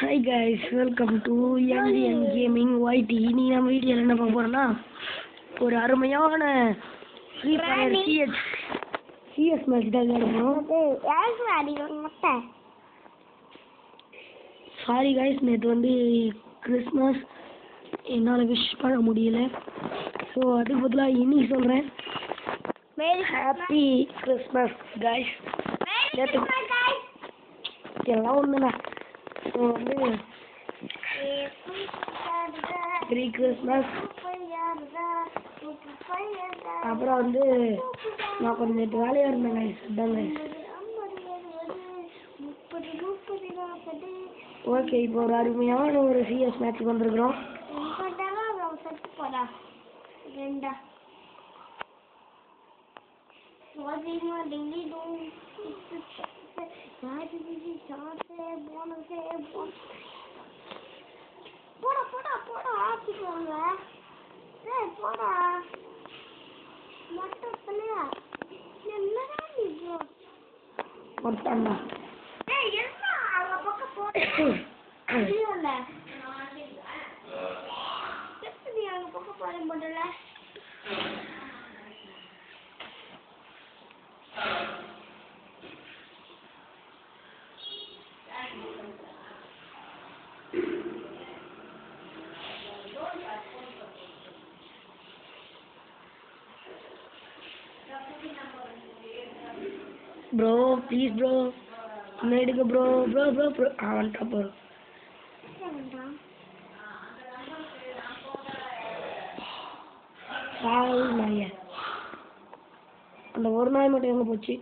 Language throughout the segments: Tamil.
Hi guys, welcome to NGN Gaming YT. நீ நம்ம வீடியோல என்ன பார்க்க போறோம்னா ஒரு அருமையான ஃப்ரீ ஃபயர் CS மேட்ச் தான் விளையாடுறோம். சாரி guys, நேத்து வந்து கிறிஸ்மஸ் என்னால விஷ் பண்ண முடியல. ஸோ அதுக்கு பதிலாக இன்னைக்கு சொல்றேன் ஹாப்பி கிறிஸ்மஸ் guys. எல்லாம் ஒண்ணுண்ணா. ஸோ வந்து மெரி கிறிஸ்மஸ். அப்புறம் வந்து நான் கொஞ்சம் நேற்று வேலையாக இருந்தேன் guys. அதான் guys. ஓகே, இப்போ ஒரு அருமையான ஒரு CS மேட்ச் வந்துருக்குறோம். மொத்தம்டா ப்ரோ, ப்ளீஸ் ப்ரோ, எடுங்க ப்ரோ. ப்ரோ ப்ரோ ப்ரோ வந்துட்டா ப்ரோ. நாய அந்த ஒரு நாய் மட்டும் எங்க போச்சு?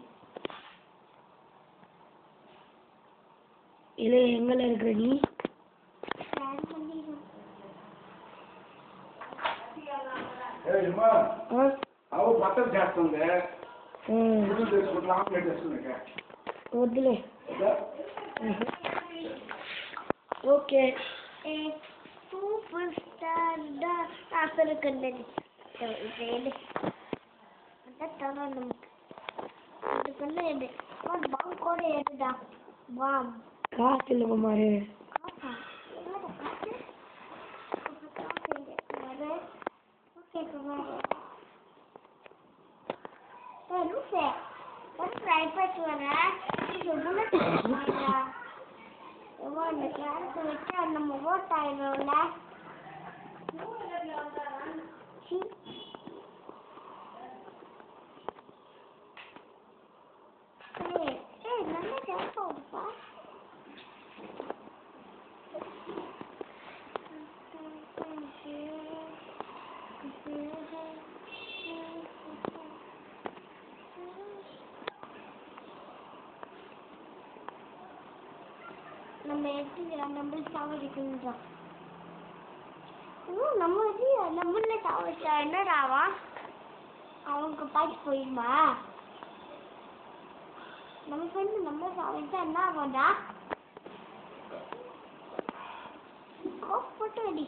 இல்லை, எங்கல இருக்கிற நீ? వద్దులే. ఓకే, సూపర్ స్టార్ అసలు కన్నది బాంబు కూడా ఏడుదా బాంబు కాసులు మరి நம்ம ஓட் ஆயிடும்ல. நல்லா கேட்பா. நம்ம நம்ம சாவடிக்கின்றோம். நம்மள சாவடிச்சா என்னடாவா? அவங்க பாட்டு போயிடுமா? நம்ம ஃப்ரெண்டு நம்ம சாவடிச்சா என்ன ஆகும்டா? போட்டு அடி.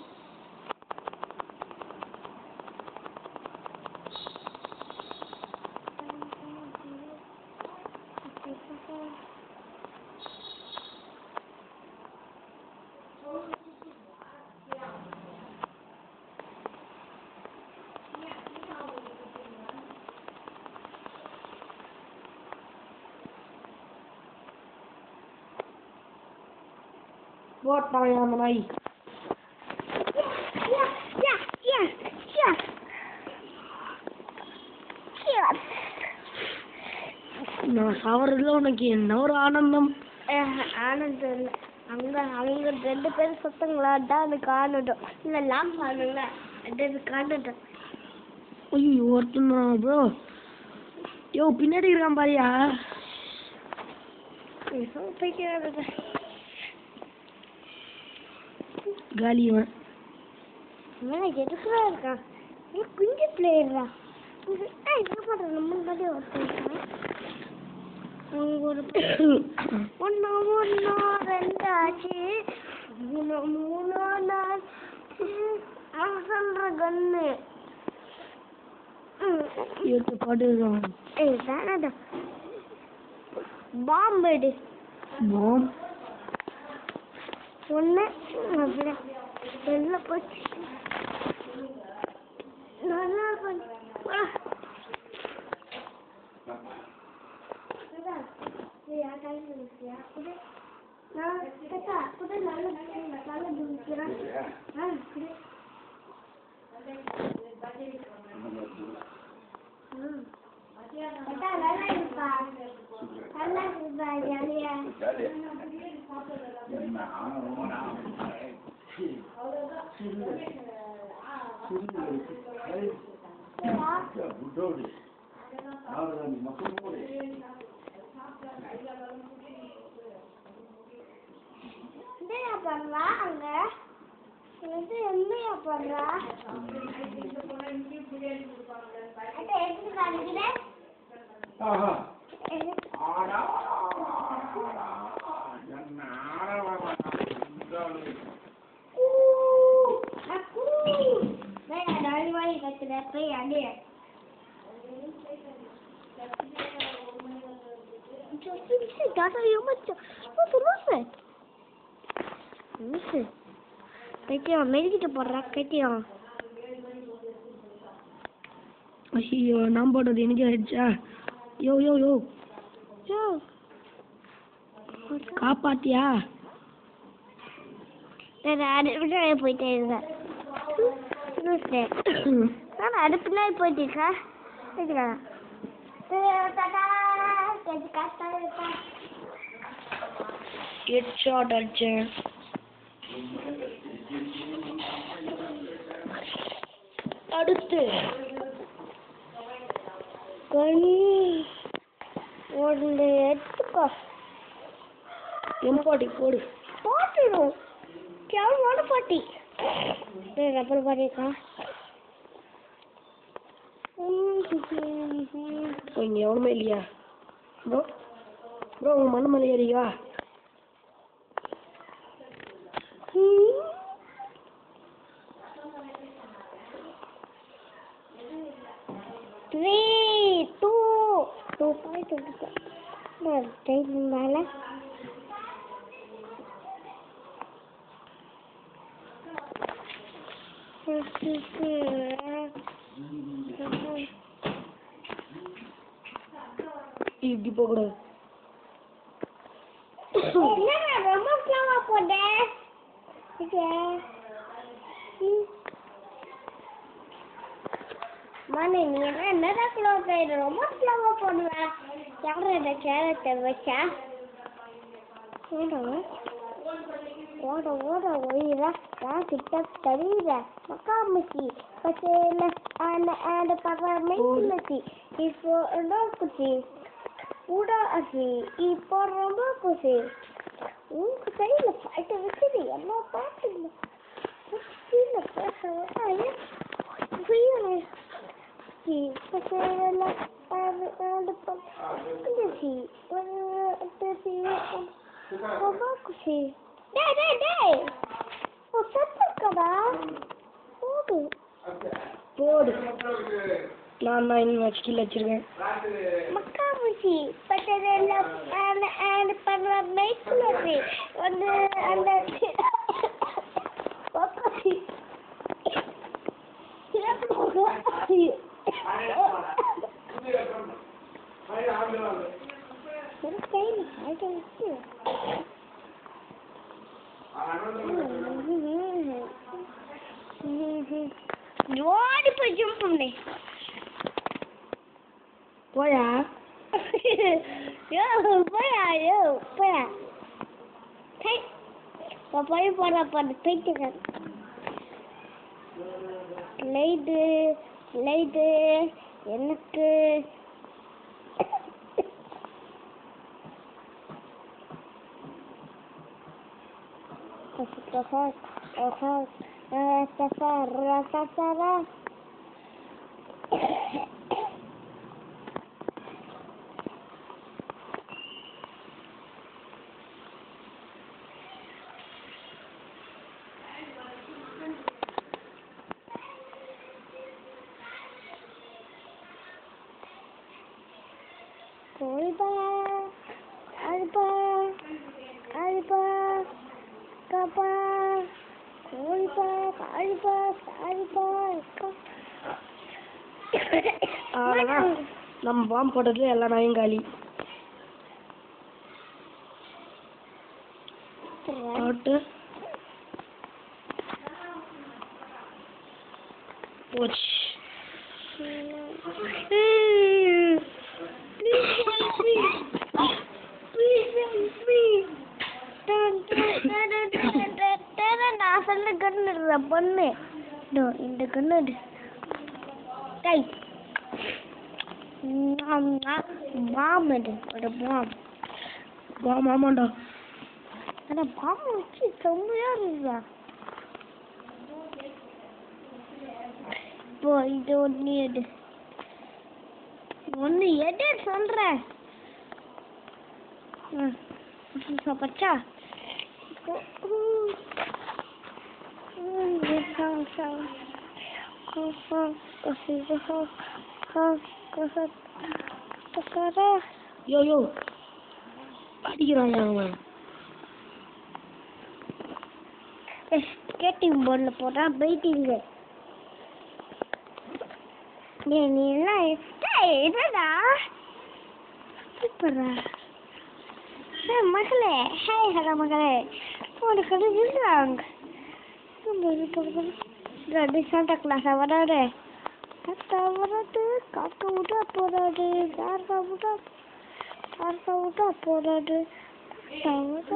போட்டான் அந்த நாய். நான் சாவறதுல உனக்கு என்ன ஒரு ஆனந்தம்? ஆனந்தம் இல்லை, அவங்க 2 பேரும் சுத்தங்களா தான் எனக்கு ஆனந்தம். இதெல்லாம் பாருங்கள, அதுக்கு ஆனந்தம். ஐயோ, ஒருத்தன் ப்ரோ. யோ, பின்னாடி இருக்கான் பாரியா? காலிவன் எதுக்குதான் இருக்கான்? குஞ்சு பிளேயர்ரா. என்ன பண்ற? நம்ம முன்னாடி ஒருத்தன் ஒரு 1 2 ஆச்சு, 3 ஆச்சு. அவன் சொல்ற கண்ணு எடுத்து போட்டுருக்கான். வேணாதான் பாம்பு எடு. பாம்பு ஒன்று அப்படியே வெளில போச்சு. நல்லா பண்ணு. பண்ணா அங்க இது என்னையா பண்றா? அட எப்படி காமிக்கிறே? ஆஹா ஆடா என்ன ஆடவா அக்கு வேற டாலி வாய் கத்துற போய் அடே Just got a human. What was it? Listen. Kaitia, medikita porra, Kaitia. ஐயோ நான் போட்டது எனக்கு ஆயிடுச்சா? யோ யோ யோ யோ காப்பாத்தியா? அடுப்புனாலே போயிட்டே இருக்கேன். நான் அடுப்புனாலே போயிட்டு இருக்கேன். ஹெட்ஷாட் அடிச்சேன். அடுத்து ஒன்று எடுத்துக்கோ. எம்பாட்டி போடு. போட்டுடும். கேவலமான பாட்டி. ரப்பர் பாட்டிக்கா. இங்கே எவனுமே இல்லையா? ப்ரோ ப்ரோ உங்கள் மண்ணு மலை ஏறியா? மேல இப்படி போகக்கூடாது. ரொம்ப ஸ்லோவா போட்ட மணி நீ என்னதான் க்ளோஸ் ஆயிடு ரொம்ப ஸ்லோவா போடுவேன். யாரும் இந்த கேரக்டர் வச்சா ஓட ஓட ஓட ஒயிரா நான் கிட்ட தெரியுற மக்காமிச்சி பச்சையில ஆண்ட பரவாயில்லை இப்போ என்ன குச்சி கூட அசி இப்போ ரொம்ப குசி உங்க கையில பாட்டு வச்சுது என்ன பாட்டு பச்சையில ரொம்ப குசி டேய் டேய் டேய் ஓ சத்தக்கடா போடு போடு. நான் இன்னும் வச்சுக்கில் வச்சிருக்கேன். மக்காமுச்சி பட்டதெல்ல ஆண்ட் பண்ண மைக்குலசி வந்து அந்த பக்கசி ஓடி போய் ஜம்ப் பண்ணு. போயா யோ போயா யோ போயா போய் போட போட்டு போயிட்டு லைட்டு லைட்டு எனக்கு Alba, Alba, Alba, காப்பா கோழிப்பா காழிப்பா சாழிப்பா அவ்வளோதான். நம்ம பாம்பு போட்டதுல எல்லா நாயும் காலி. போட்டு போச்சு. நான் சொல்ல கண்ணு பொண்ணு இந்த கண்ணு கை பாம்பு ஒரு பாம்பு பாம்பு. ஆமாண்டா. அந்த பாம்பு வச்சு செம்மையா இருக்குதா. இப்போ இது ஒன்று எடு சொல்கிறேன். பச்சா யோ யோ அடிக்கிறான் அவன். ஸ்கேட்டிங் போர்டில் போட்டால் பைட்டிங்க. நீ எல்லாம் என்னடா சூப்பரா மகளே. ஹாய் ஹலோ மகளே. உனக்கு இல்லைங்க சாண்டா கிளாஸா வராது. காக்கா வராது. காக்கா விட்டா போராது. காக்கா விட்டா போராது. வராது.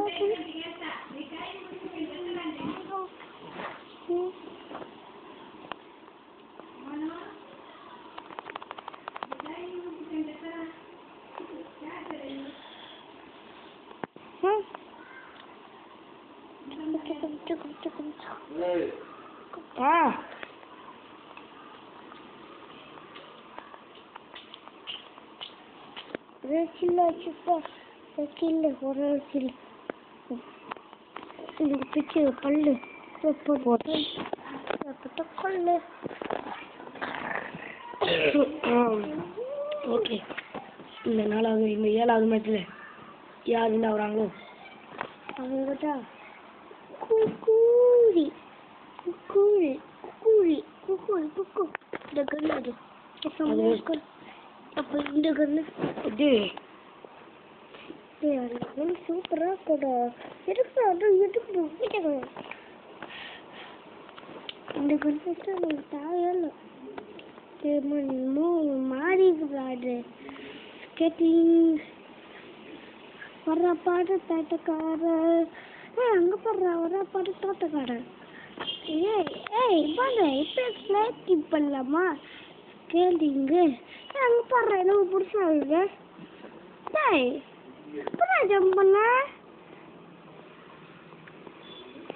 பிச்சு பல்லு கொள்ளு. ஓகே. இந்த 4வது இந்த 7வது மேட்ச்ல யார் வின் ஆகுறாங்களோ அவங்கதான் குக்கூரி குக்கூரி குக்கூரி குக்கூரி குக்கு. இந்த கண்ணு அது அப்போ இந்த கண்ணு இது சூப்பராக கூட இருக்கு. அது எதுக்கு இந்த கண்ணு நமக்கு தேவையான மாறி விளையாடு ஸ்கேட்டிங் வர்ற பாடு தோட்டக்காரர். அங்கே போடுறா வர்ற பாடு தோட்டக்காரர். ஏய் பாங்க இப்போ ஸ்கேட்டிங் பண்ணலாமா? ஸ்கேட்டிங்கு அங்கே போடுறேன். எனக்கு பிடிச்சாங்க. டேய் இப்போதான் ஜம்ப் பண்ண.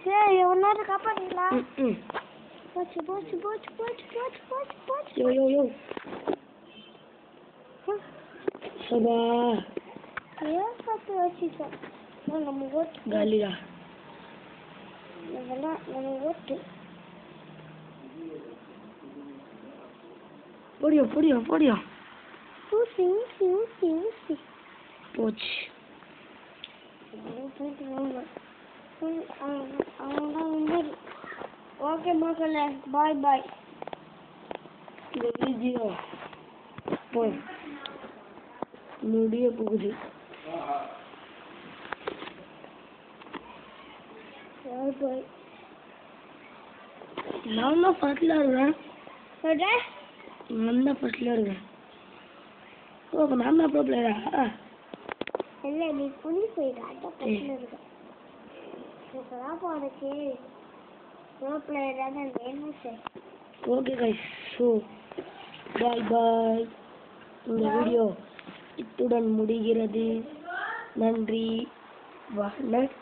சரி ஒன் நேரம் காப்பாற்றிங்களா? போச்சு போச்சு போச்சு போச்சு போச்சு போச்சு போச்சு. யோ யோ யோ சபா ஏன் பார்த்து வச்சுட்டோம். நம்ம ஓட்டு காலிடா. நம்ம ஓட்டு போடியும் போடியும் போடியும். ஊசி ஊசி ஊசி ஊசி போச்சு. ஓகே மக்களே பாய் பாய். இந்த வீடியோ முடிய போகுது. பாய் பாய். நான் தான் ஃபர்ஸ்ட்ல இருக்கேன். நான் தான் ஃபர்ஸ்ட்ல இருக்கேன். ஓ அப்போ நான் தான் ப்ரோ பிளேயரா? இல்லை நீ புள்ளி போயிடா. அதான் ஃபர்ஸ்ட்ல இருக்க. இப்போதான் போனக்கு ப்ரோ பிளேயராக தான் வேணும் sir. Okay guys. So bye bye. இந்த வீடியோ இத்துடன் முடிகிறது. நன்றி. வணக்கம்.